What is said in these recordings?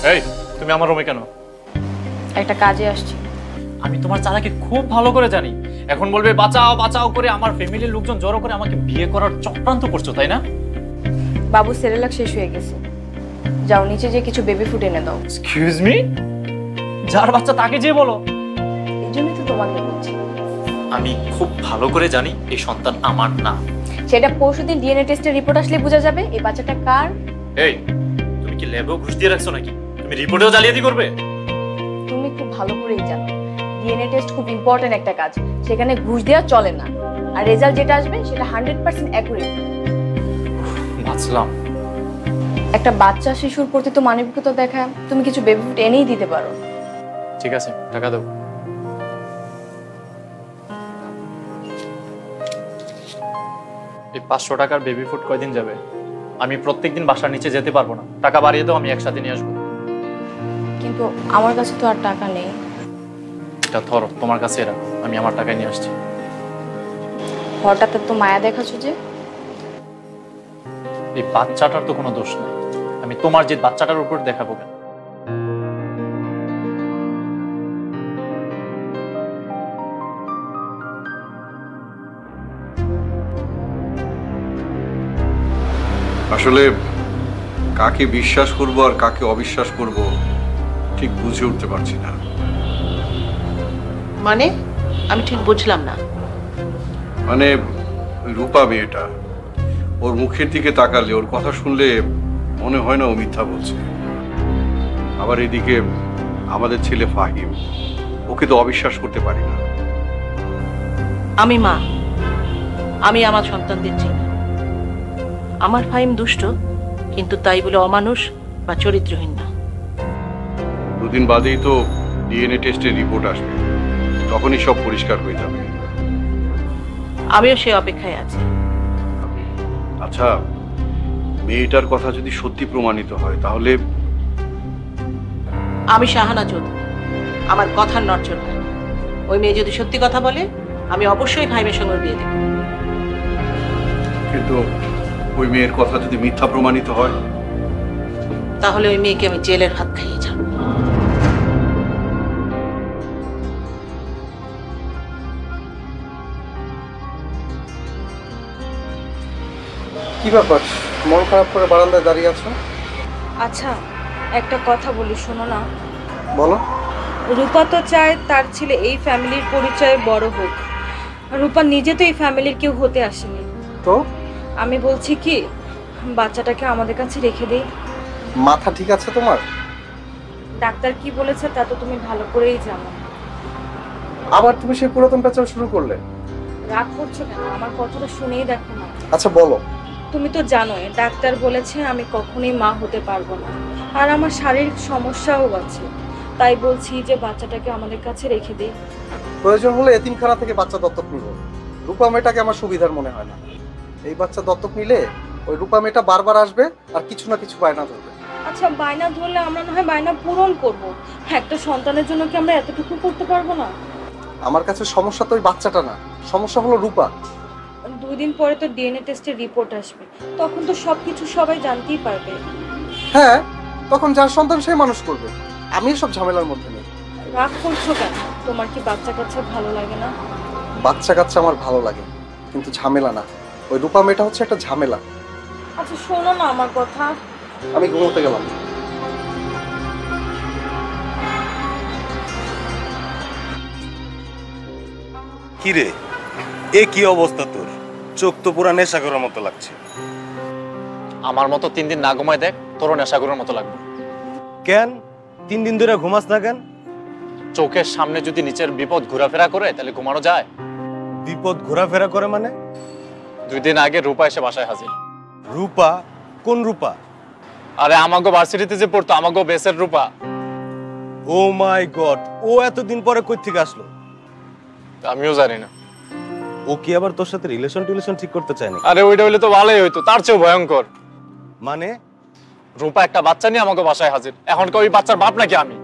এই তুমি আমার রুমে কেন? একটা কাজে আসছি। আমি তোমার চালাকি খুব ভালো করে জানি। এখন বলবে বাঁচাও বাঁচাও করে আমার ফ্যামিলির লোকজন জড়ো করে আমাকে বিয়ে করার চক্রান্ত করছো, তাই না? বাবু সেরেলাক শেষ হয়ে গেছে, যাও নিচে যে কিছু বেবি ফুড এনে দাও। এক্সকিউজ মি, যার বাচ্চা তাকে যে বলো? এই জন্যই তো তোমাকে বলছি। আমি খুব ভালো করে জানি এই সন্তান আমার না। সেটা পরশুদিন ডিএনএ টেস্টের রিপোর্ট আসলে বোঝা যাবে এই বাচ্চাটা কার। এই তুমি কি ল্যাবেও ঘুষ দিয়ে রাখছো নাকি? তুমি রিপোর্টেও জালিয়াতি করবে? তুমি খুব ভালো করেই জানো ডিএনএ টেস্ট খুব ইম্পর্টেন্ট একটা কাজ, সেখানে ঘুষ দেওয়া চলে না। আর রেজাল্ট যেটা আসবে সেটা 100% অ্যাকুরেট। বাঁচলাম। একটা বাচ্চা শিশুর প্রতি তো মানবিকতা দেখা, তুমি কিছু বেবি ফুড এনেই দিতে পারো। ঠিক আছে, টাকা দাও। এই 500 টাকার বেবি ফুড কয়দিন যাবে? আমি প্রত্যেকদিন বাসার নিচে যেতে পারবো না। টাকা বাড়িয়ে দাও, আমি একসাথে নিয়ে আসবো। কিন্তু আমার কাছে তো আর টাকা নেই। এটা ধরো, তোমার কাছে রাখো, আমি আমার টাকায় নিয়ে আসছি। হঠাৎ তো মায়া দেখাচ্ছ যে? এই বাচ্চাটার তো কোনো দোষ নাই, আমি তোমার যে বাচ্চাটার উপর দেখাবো কেন? আসলে কাকে বিশ্বাস করব আর কাকে অবিশ্বাস করব ঠিক বুঝে উঠতে পারছি না। মানে আমি ঠিক বুঝলাম না। মানে ওই রূপা মেয়েটা, ওর মুখের দিকে তাকালে, ওর কথা শুনলে মনে হয় না ও মিথ্যা বলছে। আবার এদিকে আমাদের ছেলে ফাহিম, ওকে তো অবিশ্বাস করতে পারি না। আমি মা, আমি আমার সন্তানদের চিনি। আমার ফাহিম দুষ্ট, কিন্তু তাই বলে অমানুষ বা চরিত্রহীন না। দুদিন বাদেই তো ডিএনএ টেস্টের রিপোর্ট আসবে, তখনই সব পরিষ্কার হয়ে যাবে। আমিও সে অপেক্ষায় আছি। আচ্ছা, মেয়েটার কথা যদি সত্যি প্রমাণিত হয় তাহলে? আমি শাহানা চৌধুরী, আমার কথার নড়চড় হয় না। ওই মেয়ে যদি সত্যি কথা বলে আমি অবশ্যই ফাহিমের সঙ্গে বিয়ে দেব। কিন্তু ওই মেয়ের কথা যদি মিথ্যা প্রমাণিত হয়? তাহলে ওই মেয়েকে আমি জেলের ভাত খাইয়ে যাব। কি ব্যাপার, মন খারাপ করে বারান্দায় দাঁড়িয়ে আছো? আচ্ছা একটা কথা বলি, শোনো না। বলো। রূপা তো চায় তার ছেলে এই ফ্যামিলির পরিচয়ে বড় হোক। রূপা নিজে তো এই ফ্যামিলির কেউ হতে আসেনি। তো আমি বলছি কি, বাচ্চাটাকে আমাদের কাছে রেখে দেই। মাথা ঠিক আছে তোমার? ডাক্তার কি বলেছে তা তো তুমি ভালো করেই জানো। আবার তুমি সেই পুরাতন প্যাচাল শুরু করলে? রাগ করছো কেন? আমার কথাটা শুনেই দেখো না। আচ্ছা বলো। তুমি তো জানোই ডাক্তার বলেছে আমি কখনোই মা হতে পারবো না, আর আমার শারীরিক সমস্যাও আছে। তাই বলছি যে বাচ্চাটাকে আমাদের কাছে রেখে দিই। প্রয়োজন হলে এতিমখানা থেকে বাচ্চা দত্তক নিব। রূপা মেয়েটাকে আমার সুবিধার মনে হয় না। এই বাচ্চা দত্তক নিলে ওই রূপা মেয়েটা বারবার আসবে আর কিছু না কিছু বায়না ধরবে। আচ্ছা বায়না ধরলে আমরা না হয় বায়না পূরণ করব, একটা সন্তানের জন্য কি আমরা এতটুকু করতে পারবো না? আমার কাছে সমস্যা তো ওই বাচ্চাটা না, সমস্যা হলো রূপা। 2 দিন পরে তো ডিএনএ টেস্টের রিপোর্ট আসবে, তখন তো সবকিছু সবাই জানতেই পারবে। হ্যাঁ, তখন যার সন্তান সেই মানুষ করবে। আমি এসব ঝামেলার মধ্যে নেই। রাগ করছো কেন? তোমার কি বাচ্চা কাচ্চা ভালো লাগে না? বাচ্চা কাচ্চা আমার ভালো লাগে, কিন্তু ঝামেলা না। ওই রূপা মেয়েটা হচ্ছে একটা ঝামেলা। আচ্ছা শোনো না আমার কথা। আমি ঘুমোতে গেলাম। কি রে, এ কি অবস্থা তোর? চোখ তো পুরা নেশা করার মতো লাগছে। আমার মতো 3 দিন না ঘুমায় দেখ, তোরও নেশা করার মতো লাগবে। কেন 3 দিন ধরে ঘুমাস না কেন? চোখের সামনে যদি নিচের বিপদ ঘোরাফেরা করে তাহলে ঘুমানো যায়? বিপদ ঘোরাফেরা করে মানে? 2 দিন আগে রূপা এসে বাসায় হাজির। রূপা? কোন রূপা? আরে আমাগো ভার্সিটিতে যে পড়তো, আমাগো বেসের রূপা। ও মাই গড, ও এতদিন পরে কই থেকে আসলো? আমিও জানি না। ও কি আবার তোর সাথে রিলেশন ঠিক করতে চায় না? আরে ওইটা হইলে তো ভালোই হইতো, তার চেয়েও ভয়ঙ্কর। মানে? রূপা একটা বাচ্চা নিয়ে আমাকে বাসায় হাজির। এখন কি ওই বাচ্চার বাপ নাকি আমি?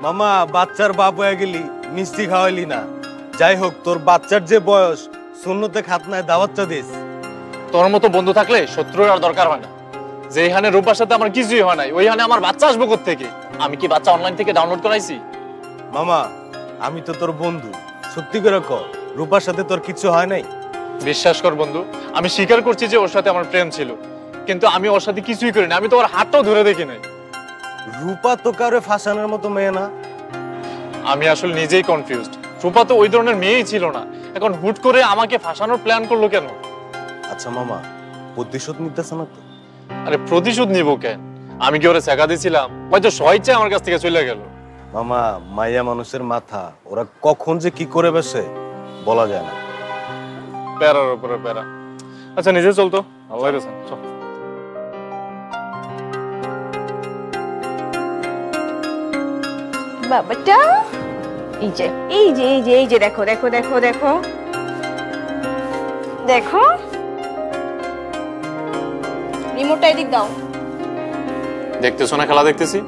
মামা, বাচ্চার বাপ হয়ে গেলি, মিষ্টি খাওয়াইলি না। যাই হোক, তোর বাচ্চার যে বয়স, সুন্নতে খাতনায় দাওয়াতটা দিস। তোর মতো বন্ধু থাকলে শত্রুর আর দরকার হয় না। যেখানে রূপার সাথে আমার কিছুই হয় নাই ওইখানে আমার বাচ্চা আসবো কোত্থেকে? আমি কি বাচ্চা অনলাইন থেকে ডাউনলোড করাইছি? মামা আমি তো তোর বন্ধু, সত্যি করে ক, রূপার সাথে তোর কিছু হয় নাই? বিশ্বাস কর বন্ধু, আমি স্বীকার করছি যে ওর সাথে আমার প্রেম ছিল, কিন্তু আমি ওর সাথে কিছুই করি না। আমি তো ওর হাতটাও ধরে দেখি নাই। রূপা তো কারো ফাঁসানোর মতো মেয়ে না। আমি আসলে নিজেই কনফিউজড। রূপা তো ওই ধরনের মেয়েই ছিল না, এখন হুট করে আমাকে ফাঁসানোর প্ল্যান করলো কেন? আচ্ছা মামা, প্রতিশোধ নিতেছে না তো? আরে প্রতিশোধ নিব কেন? আমি কি ওরে শেখা দিয়েছিলাম? হয়তো স্বেচ্ছায় আমার কাছ থেকে চলে গেল। মামা, মাইয়া মানুষের মাথা, ওরা কখন যে কি করে বসে বলা যায় না। প্যারার উপরে প্যারা। আচ্ছা নিজে চলতো, আল্লাহ হাফেজ। চল। বাবাটা এই যে এই যে এই যে এই যে দেখো দেখো দেখো দেখো দেখো, রিমোটটা এদিক দাও। দেখতেছো না খেলা দেখতেছি?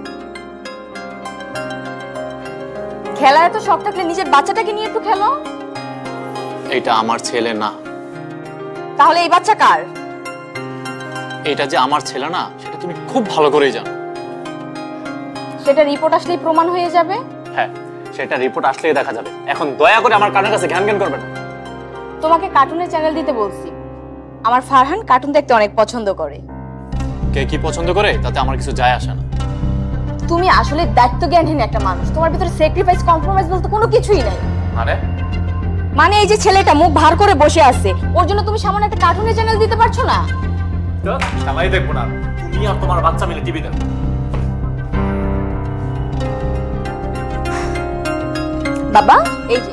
খেলা এত শখ থাকলে নিজের বাচ্চাটাকে নিয়ে একটু খেলো। এটা আমার ছেলে না। তাহলে এই বাচ্চা কার? এটা যে আমার ছেলে না সেটা তুমি খুব ভালো করেই জানো। সেটা রিপোর্ট আসলেই প্রমাণ হয়ে যাবে। হ্যাঁ, সেটা রিপোর্ট আসলেই দেখা যাবে। এখন দয়া করে আমার কানের কাছে জ্ঞান জ্ঞান করবে না। তোমাকে কার্টুনের চ্যানেল দিতে বলছি। আমার ফারহান কার্টুন দেখতে অনেক পছন্দ করে। কে কি পছন্দ করে তাতে আমার কিছু যায় আসে না। তুমি আসলে দায়িত্বজ্ঞানহীন একটা মানুষ। তোমার ভিতরে স্যাক্রিফাইস কম্প্রোমাইজ বলতে কোনো কিছুই নাই। মানে এই যে ছেলেটা মুখ ভার করে বসে আছে, ওর জন্য তুমি সামান্য একটা কার্টুনের চ্যানেল দিতে পারছো না? খেলাই দেখবো না, তুমি আর তোমার বাচ্চা মিলে টিভি দেখো। বাবা এই যে